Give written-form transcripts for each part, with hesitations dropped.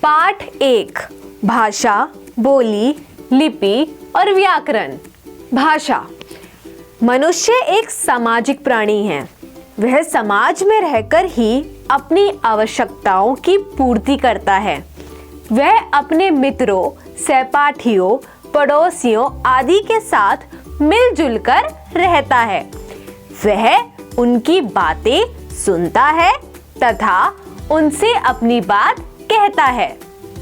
पाठ 1 भाषा, बोली, लिपि और व्याकरण। भाषा। मनुष्य एक सामाजिक प्राणी है। वह समाज में रहकर ही अपनी आवश्यकताओं की पूर्ति करता है। वह अपने मित्रों, सहपाठियों, पड़ोसियों आदि के साथ मिलजुल कर रहता है। वह उनकी बातें सुनता है तथा उनसे अपनी बात कहता है।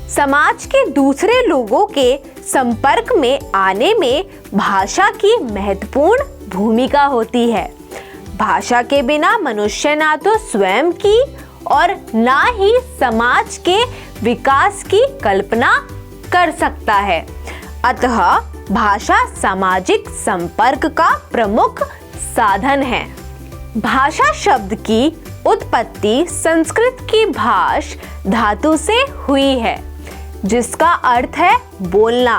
समाज के दूसरे लोगों के संपर्क में आने में भाषा की महत्वपूर्ण भूमिका होती है। भाषा के बिना मनुष्य ना तो स्वयं की और ना ही समाज के विकास की कल्पना कर सकता है। अतः भाषा सामाजिक संपर्क का प्रमुख साधन है। भाषा शब्द की उत्पत्ति संस्कृत की भाष धातु से हुई है, जिसका अर्थ है बोलना।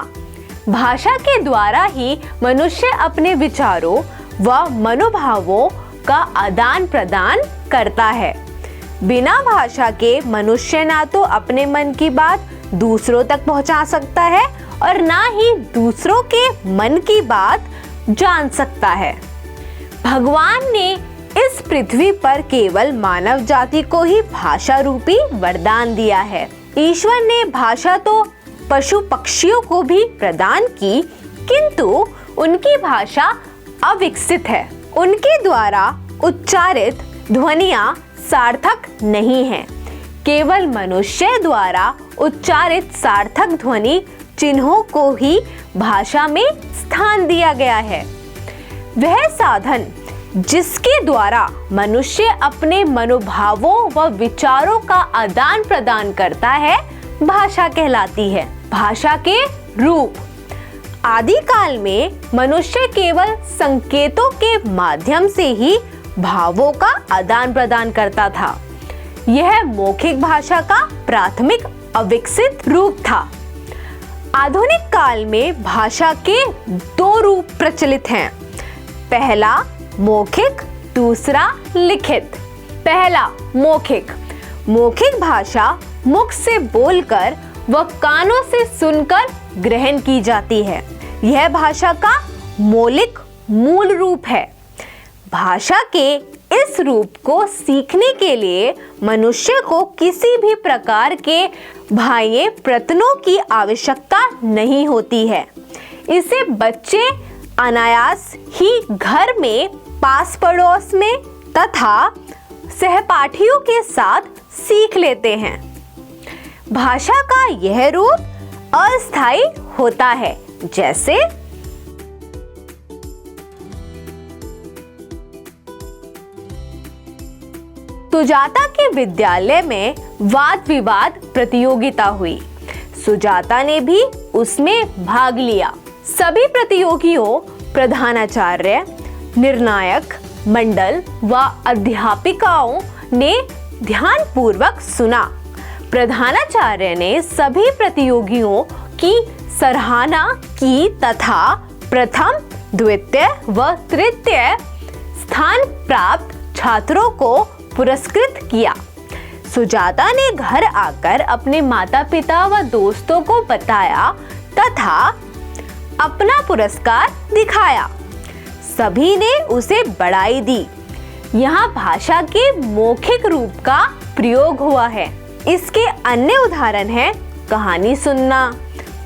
भाषा के द्वारा ही मनुष्य अपने विचारों व मनोभावों का आदान प्रदान करता है। बिना भाषा के मनुष्य ना तो अपने मन की बात दूसरों तक पहुंचा सकता है और ना ही दूसरों के मन की बात जान सकता है। भगवान ने इस पृथ्वी पर केवल मानव जाति को ही भाषा रूपी वरदान दिया है। ईश्वर ने भाषा तो पशु पक्षियों को भी प्रदान की, किंतु उनकी भाषा अविकसित है। उनके द्वारा उच्चारित ध्वनियां सार्थक नहीं है। केवल मनुष्य द्वारा उच्चारित सार्थक ध्वनि चिन्हों को ही भाषा में स्थान दिया गया है। वह साधन जिसके द्वारा मनुष्य अपने मनोभावों व विचारों का आदान प्रदान करता है, भाषा कहलाती है। भाषा के रूप। आदिकाल में मनुष्य केवल संकेतों के माध्यम से ही भावों का आदान प्रदान करता था। यह मौखिक भाषा का प्राथमिक अविकसित रूप था। आधुनिक काल में भाषा के दो रूप प्रचलित हैं। पहला मौखिक, दूसरा लिखित। पहला मौखिक। मौखिक भाषा मुख से बोलकर व कानों से सुनकर ग्रहण की जाती है। यह भाषा का मौलिक मूल रूप है। भाषा के इस रूप को सीखने के लिए मनुष्य को किसी भी प्रकार के बाह्य प्रयत्नों की आवश्यकता नहीं होती है। इसे बच्चे अनायास ही घर में, पास पड़ोस में तथा सहपाठियों के साथ सीख लेते हैं। भाषा का यह रूप अस्थायी होता है, जैसे सुजाता के विद्यालय में वाद विवाद प्रतियोगिता हुई। सुजाता ने भी उसमें भाग लिया। सभी प्रतियोगियों प्रधानाचार्य, निर्णायक मंडल व अध्यापिकाओं ने ध्यानपूर्वक सुना। प्रधानाचार्य ने सभी प्रतियोगियों की सराहना की तथा प्रथम, द्वितीय व तृतीय स्थान प्राप्त छात्रों को पुरस्कृत किया। सुजाता ने घर आकर अपने माता पिता व दोस्तों को बताया तथा अपना पुरस्कार दिखाया। सभी ने उसे बधाई दी। यहाँ भाषा के मौखिक रूप का प्रयोग हुआ है। इसके अन्य उदाहरण हैं कहानी सुनना,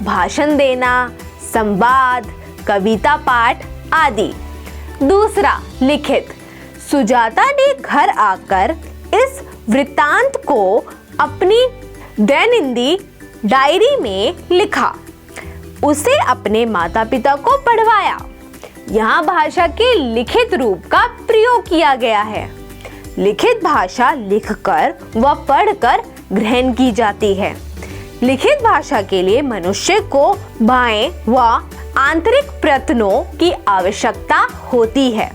भाषण देना, संवाद, कविता पाठ आदि। दूसरा लिखित। सुजाता ने घर आकर इस वृत्तांत को अपनी दैनंदिन डायरी में लिखा। उसे अपने माता पिता को पढ़वाया। यहाँ भाषा के लिखित रूप का प्रयोग किया गया है। लिखित भाषा लिखकर व पढ़कर ग्रहण की जाती है। लिखित भाषा के लिए मनुष्य को बाह्य व आंतरिक प्रयत्नों की आवश्यकता होती है।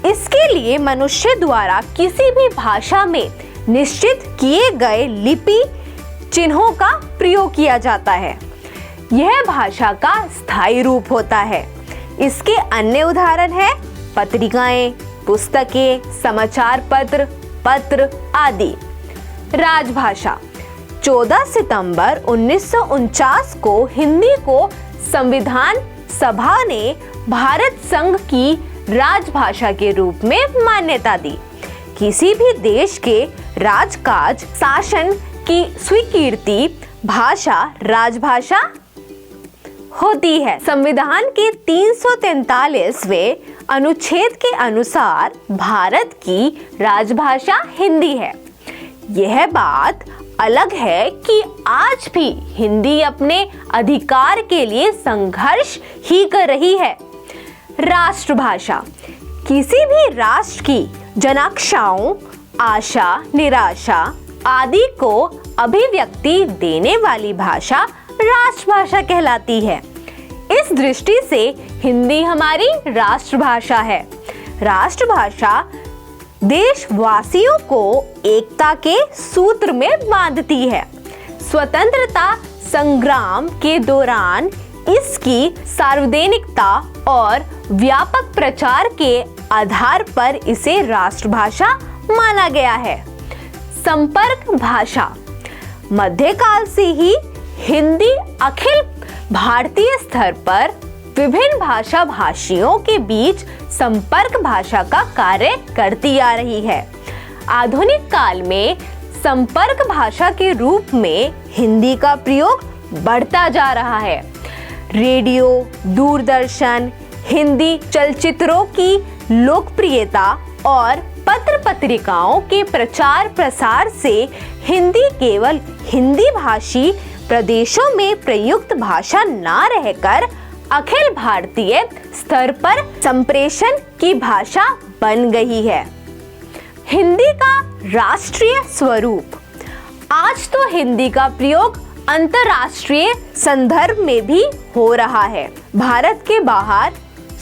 इसके लिए मनुष्य द्वारा किसी भी भाषा में निश्चित किए गए लिपि चिन्हों का प्रयोग किया जाता है। यह भाषा का स्थायी रूप होता है। इसके अन्य उदाहरण हैं पत्रिकाएं, पुस्तकें, समाचार पत्र, पत्र आदि। राजभाषा। 14 सितंबर 1949 को हिंदी को संविधान सभा ने भारत संघ की राजभाषा के रूप में मान्यता दी। किसी भी देश के राजकाज शासन की स्वीकृति भाषा राजभाषा होती है। संविधान के 343वें अनुच्छेद के अनुसार भारत की राजभाषा हिंदी है। यह बात अलग है कि आज भी हिंदी अपने अधिकार के लिए संघर्ष ही कर रही है। राष्ट्रभाषा किसी भी राष्ट्र की जनाकांक्षाओं, आशा, निराशा आदि को अभिव्यक्ति देने वाली भाषा राष्ट्रभाषा कहलाती है। इस दृष्टि से हिंदी हमारी राष्ट्रभाषा है। राष्ट्रभाषा देशवासियों को एकता के सूत्र में बांधती है। स्वतंत्रता संग्राम के दौरान इसकी सार्वजनिकता और व्यापक प्रचार के आधार पर इसे राष्ट्रभाषा माना गया है। संपर्क भाषा मध्यकाल से ही हिंदी अखिल भारतीय स्तर पर विभिन्न भाषा भाषियों के बीच संपर्क भाषा का कार्य करती आ रही है। आधुनिक काल में संपर्क भाषा के रूप में हिंदी का प्रयोग बढ़ता जा रहा है। रेडियो, दूरदर्शन, हिंदी चलचित्रों की लोकप्रियता और पत्र पत्रिकाओं के प्रचार प्रसार से हिंदी केवल हिंदी भाषी प्रदेशों में प्रयुक्त भाषा न रहकर अखिल भारतीय स्तर पर संप्रेषण की भाषा बन गई है। हिंदी का राष्ट्रीय स्वरूप आज तो हिंदी का प्रयोग अंतर्राष्ट्रीय संदर्भ में भी हो रहा है। भारत के बाहर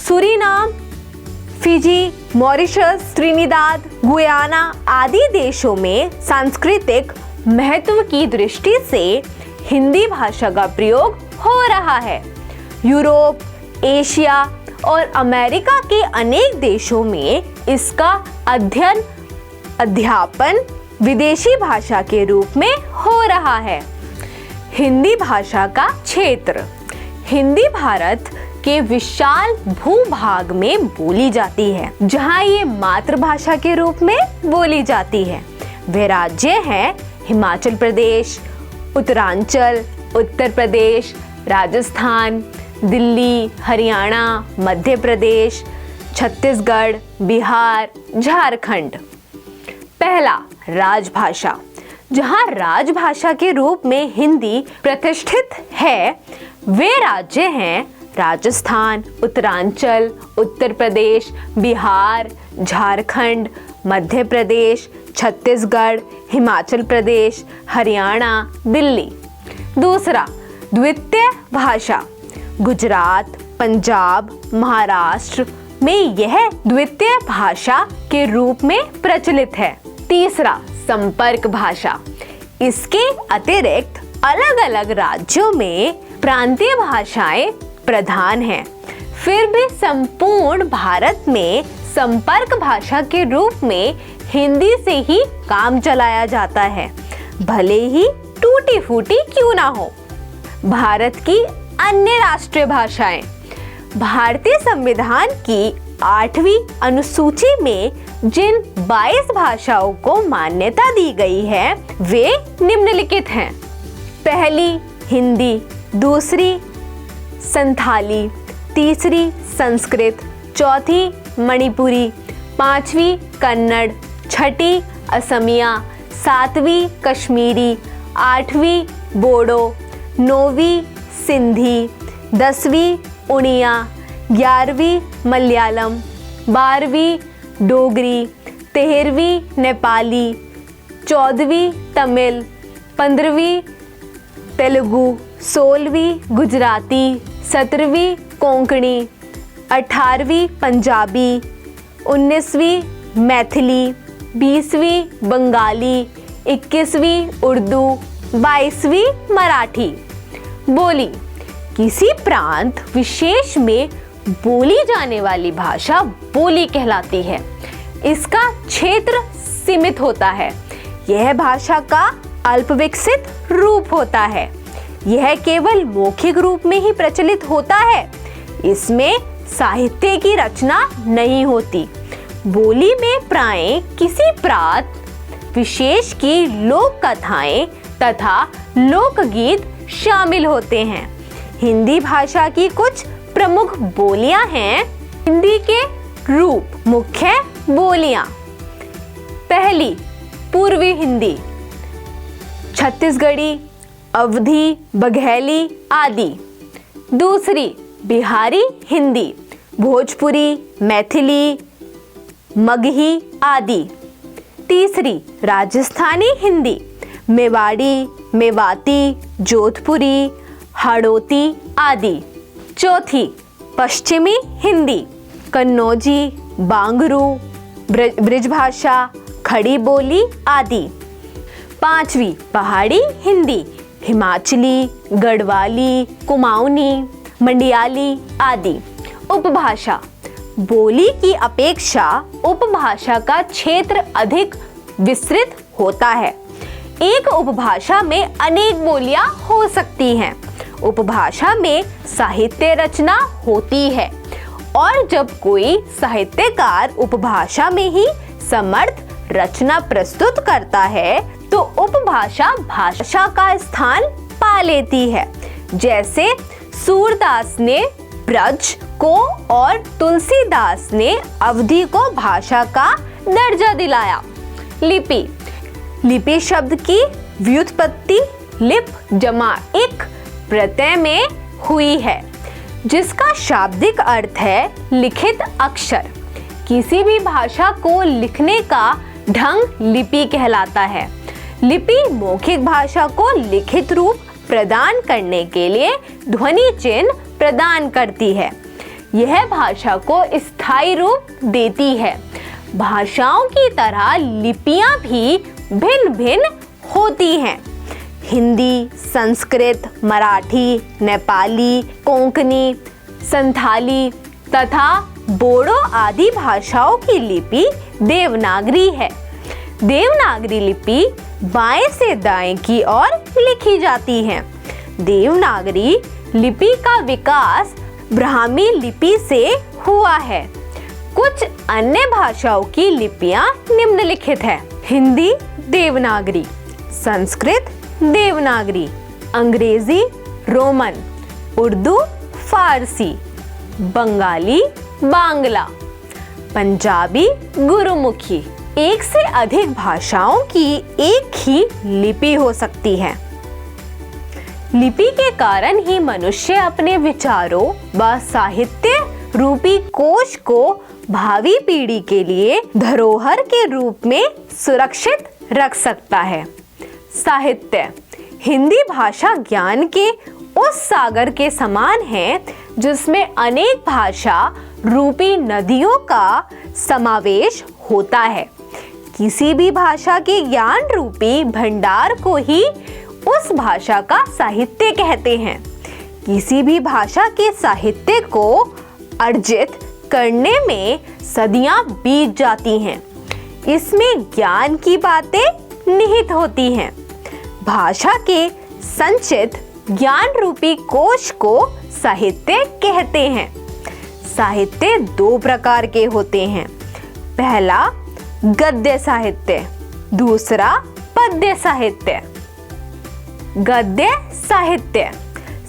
Suriname, Fiji, Mauritius, Trinidad, Guyana आदि देशों में सांस्कृतिक महत्व की दृष्टि से हिंदी भाषा का प्रयोग हो रहा है। यूरोप, एशिया और अमेरिका के अनेक देशों में इसका अध्ययन, अध्यापन विदेशी भाषा के रूप में हो रहा है। हिंदी भाषा का क्षेत्र हिंदी भारत के विशाल भूभाग में बोली जाती है। जहां ये मातृभाषा के रूप में बोली जाती है वे राज्य हैं हिमाचल प्रदेश, उत्तरांचल, उत्तर प्रदेश, राजस्थान, दिल्ली, हरियाणा, मध्य प्रदेश, छत्तीसगढ़, बिहार, झारखंड। पहला, राजभाषा। जहां राजभाषा के रूप में हिंदी प्रतिष्ठित है वे राज्य हैं राजस्थान, उत्तरांचल, उत्तर प्रदेश, बिहार, झारखंड, मध्य प्रदेश, छत्तीसगढ़, हिमाचल प्रदेश, हरियाणा, दिल्ली। दूसरा, द्वितीय भाषा। गुजरात, पंजाब, महाराष्ट्र में यह द्वितीय भाषा के रूप में प्रचलित है। तीसरा, संपर्क भाषा। इसके अतिरिक्त अलग अलग राज्यों में प्रांतीय भाषाएं प्रधान हैं। फिर भी संपूर्ण भारत में संपर्क भाषा के रूप में हिंदी से ही काम चलाया जाता है, भले ही टूटी फूटी क्यों ना हो। भारत की अन्य राष्ट्रीय भाषाएं। भारतीय संविधान की 8वीं अनुसूची में जिन 22 भाषाओं को मान्यता दी गई है वे निम्नलिखित हैं। पहली, हिंदी। दूसरी, संथाली। तीसरी, संस्कृत। चौथी, मणिपुरी। पांचवी, कन्नड़। छठी, असमिया। सातवीं, कश्मीरी। आठवीं, बोडो। नौवीं, सिंधी। 10वीं, उड़िया। 11वीं, मलयालम। 12वीं, डोगरी। 13वीं, नेपाली। 14वीं, तमिल। 15वीं, तेलुगु। 16वीं, गुजराती। 17वीं, कोंकणी। 18वीं, पंजाबी। 19वीं, मैथिली। 20वीं, बंगाली। 21वीं, उर्दू। 22वीं, मराठी। बोली। किसी प्रांत विशेष में बोली जाने वाली भाषा बोली कहलाती है। इसका क्षेत्र सीमित होता है। यह भाषा का अल्पविकसित रूप होता है। यह केवल मौखिक रूप में ही प्रचलित होता है। इसमें साहित्य की रचना नहीं होती। बोली में प्रायः किसी प्रांत विशेष की लोक कथाएं तथा लोकगीत शामिल होते हैं। हिंदी भाषा की कुछ प्रमुख बोलियां हैं। हिंदी के रूप, मुख्य बोलियां। पहली, पूर्वी हिंदी, छत्तीसगढ़ी, अवधी, बघेली आदि। दूसरी, बिहारी हिंदी, भोजपुरी, मैथिली, मगही आदि। तीसरी, राजस्थानी हिंदी, मेवाड़ी, मेवाती, जोधपुरी, हाड़ौती आदि। चौथी, पश्चिमी हिंदी, कन्नौजी, बांगरू, ब्रिजभाषा, खड़ी बोली आदि। पांचवी, पहाड़ी हिंदी, हिमाचली, गढ़वाली, कुमाऊनी, मंडियाली आदि। उपभाषा, बोली की अपेक्षा उपभाषा का क्षेत्र अधिक विस्तृत होता है। एक उपभाषा में अनेक बोलियां हो सकती हैं। उपभाषा में साहित्य रचना होती है और जब कोई साहित्यकार उपभाषा में ही समर्थ रचना प्रस्तुत करता है तो उपभाषा भाषा का स्थान पा लेती है। जैसे सूरदास ने ब्रज को और तुलसीदास ने अवधी को भाषा का दर्जा दिलाया। लिपि, लिपि शब्द की व्युत्पत्ति लिप जमा इक प्रत्यय में हुई है, जिसका शाब्दिक अर्थ है लिखित अक्षर। किसी भी भाषा को लिखने का ढंग लिपि कहलाता है। लिपि मौखिक भाषा को लिखित रूप प्रदान करने के लिए ध्वनि चिन्ह प्रदान करती है। यह भाषा को स्थायी रूप देती है। भाषाओं की तरह लिपियां भी भिन्न भिन्न होती हैं। हिंदी, संस्कृत, मराठी, नेपाली, कोंकणी, संथाली तथा बोडो आदि भाषाओं की लिपि देवनागरी है। देवनागरी लिपि बाएं से दाएं की ओर लिखी जाती है। देवनागरी लिपि का विकास ब्राह्मी लिपि से हुआ है। कुछ अन्य भाषाओं की लिपियां निम्नलिखित है। हिंदी देवनागरी, संस्कृत देवनागरी, अंग्रेजी रोमन, उर्दू फारसी, बंगाली बांग्ला, पंजाबी गुरुमुखी। एक से अधिक भाषाओं की एक ही लिपि हो सकती है। लिपि के कारण ही मनुष्य अपने विचारों व साहित्य रूपी कोश को भावी पीढ़ी के लिए धरोहर के रूप में सुरक्षित रख सकता है। साहित्य, हिंदी भाषा ज्ञान के उस सागर के समान है जिसमें अनेक भाषा रूपी नदियों का समावेश होता है। किसी भी भाषा के ज्ञान रूपी भंडार को ही उस भाषा का साहित्य कहते हैं। किसी भी भाषा के साहित्य को अर्जित करने में सदियां बीत जाती हैं। इसमें ज्ञान की बातें निहित होती हैं। भाषा के संचित ज्ञान रूपी कोश को साहित्य कहते हैं। साहित्य दो प्रकार के होते हैं। पहला गद्य साहित्य, दूसरा पद्य साहित्य। गद्य साहित्य,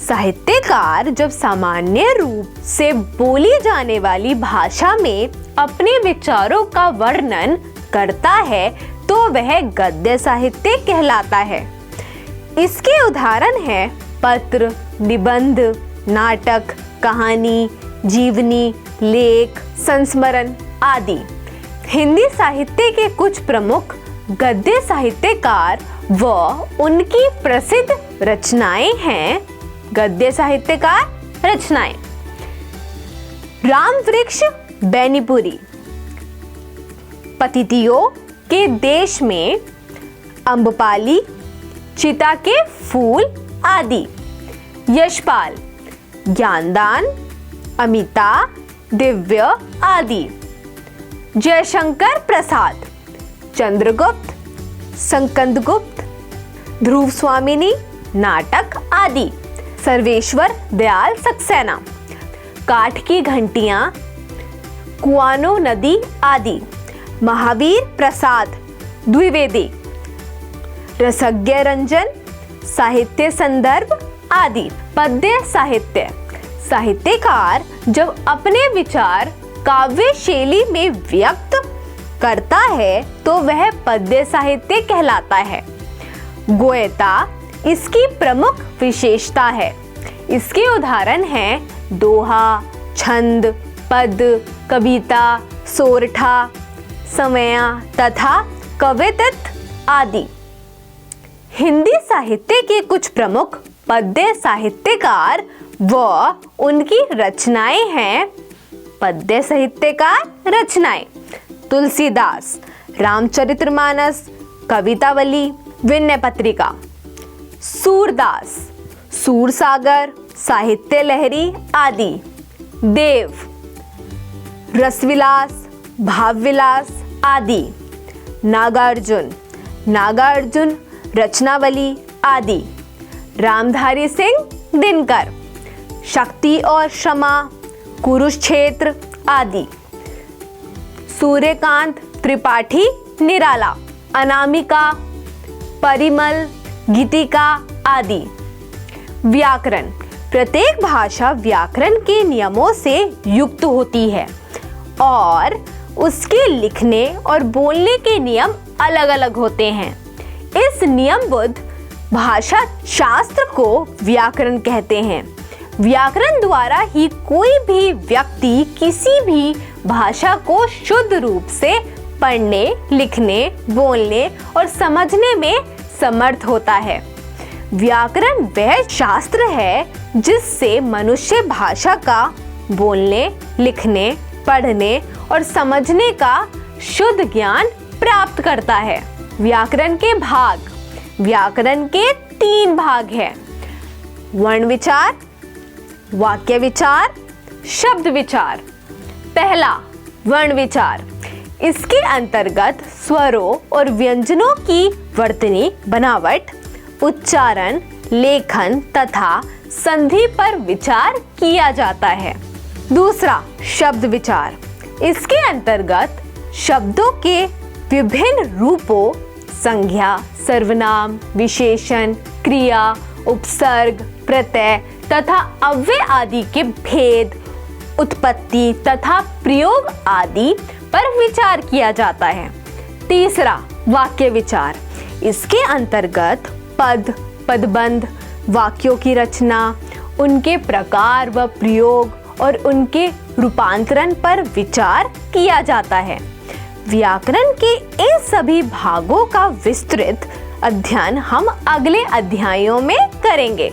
साहित्यकार जब सामान्य रूप से बोली जाने वाली भाषा में अपने विचारों का वर्णन करता है तो वह गद्य साहित्य कहलाता है। इसके उदाहरण हैं पत्र, निबंध, नाटक, कहानी, जीवनी, लेख, संस्मरण आदि। हिंदी साहित्य के कुछ प्रमुख गद्य साहित्यकार व उनकी प्रसिद्ध रचनाएं हैं। गद्य साहित्यकार रचनाएं: रामवृक्ष बेनीपुरी, पतितियों के देश में, अम्बपाली, चिता के फूल आदि। यशपाल, ज्ञानदान, अमिता, दिव्य आदि। जयशंकर प्रसाद, चंद्रगुप्त, संकंदगुप्त, ध्रुव स्वामिनी, नाटक आदि। सर्वेश्वर दयाल सक्सेना, काठ की घंटियां, कुआनो नदी आदि। महावीर प्रसाद द्विवेदी, रसज्ञ रंजन, साहित्य संदर्भ आदि। पद्य साहित्य, साहित्यकार जब अपने विचार काव्य शैली में व्यक्त करता है तो वह पद्य साहित्य कहलाता है। गोयता इसकी प्रमुख विशेषता है। इसके उदाहरण हैं दोहा, छंद, पद, कविता, सोरठा, समया तथा कवित्त आदि। हिंदी साहित्य के कुछ प्रमुख पद्य साहित्यकार व उनकी रचनाएं हैं। पद्य साहित्यकार रचनाएं: तुलसीदास, रामचरितमानस, कवितावली, विनय पत्रिका। सूरदास, सूरसागर, साहित्य लहरी आदि। देव, रसविलास, भावविलास आदि। नागार्जुन, नागार्जुन रचनावली आदि। रामधारी सिंह दिनकर, शक्ति और क्षमा, कुरुक्षेत्र आदि। सूर्यकांत त्रिपाठी निराला, अनामिका, परिमल, गीतिका आदि। व्याकरण, प्रत्येक भाषा व्याकरण के नियमों से युक्त होती है और उसके लिखने और बोलने के नियम अलग अलग होते हैं। इस नियमबद्ध भाषा शास्त्र को व्याकरण कहते हैं। व्याकरण द्वारा ही कोई भी व्यक्ति किसी भी भाषा को शुद्ध रूप से पढ़ने, लिखने, बोलने और समझने में समर्थ होता है। व्याकरण वह शास्त्र है जिससे मनुष्य भाषा का बोलने, लिखने, पढ़ने और समझने का शुद्ध ज्ञान प्राप्त करता है। व्याकरण के भाग, व्याकरण के 3 भाग हैं: वर्ण विचार, वाक्य विचार, शब्द विचार। पहला, वर्ण विचार। इसके अंतर्गत स्वरों और व्यंजनों की वर्तनी, बनावट, उच्चारण, लेखन तथा संधि पर विचार किया जाता है। दूसरा, शब्द विचार। इसके अंतर्गत शब्दों के विभिन्न रूपों, संज्ञा, सर्वनाम, विशेषण, क्रिया, उपसर्ग, प्रत्यय तथा अव्यय आदि के भेद, उत्पत्ति तथा प्रयोग आदि पर विचार किया जाता है। तीसरा, वाक्य विचार। इसके अंतर्गत पद, पदबंध, वाक्यों की रचना, उनके प्रकार व प्रयोग और उनके रूपांतरण पर विचार किया जाता है। व्याकरण के इन सभी भागों का विस्तृत अध्ययन हम अगले अध्यायों में करेंगे।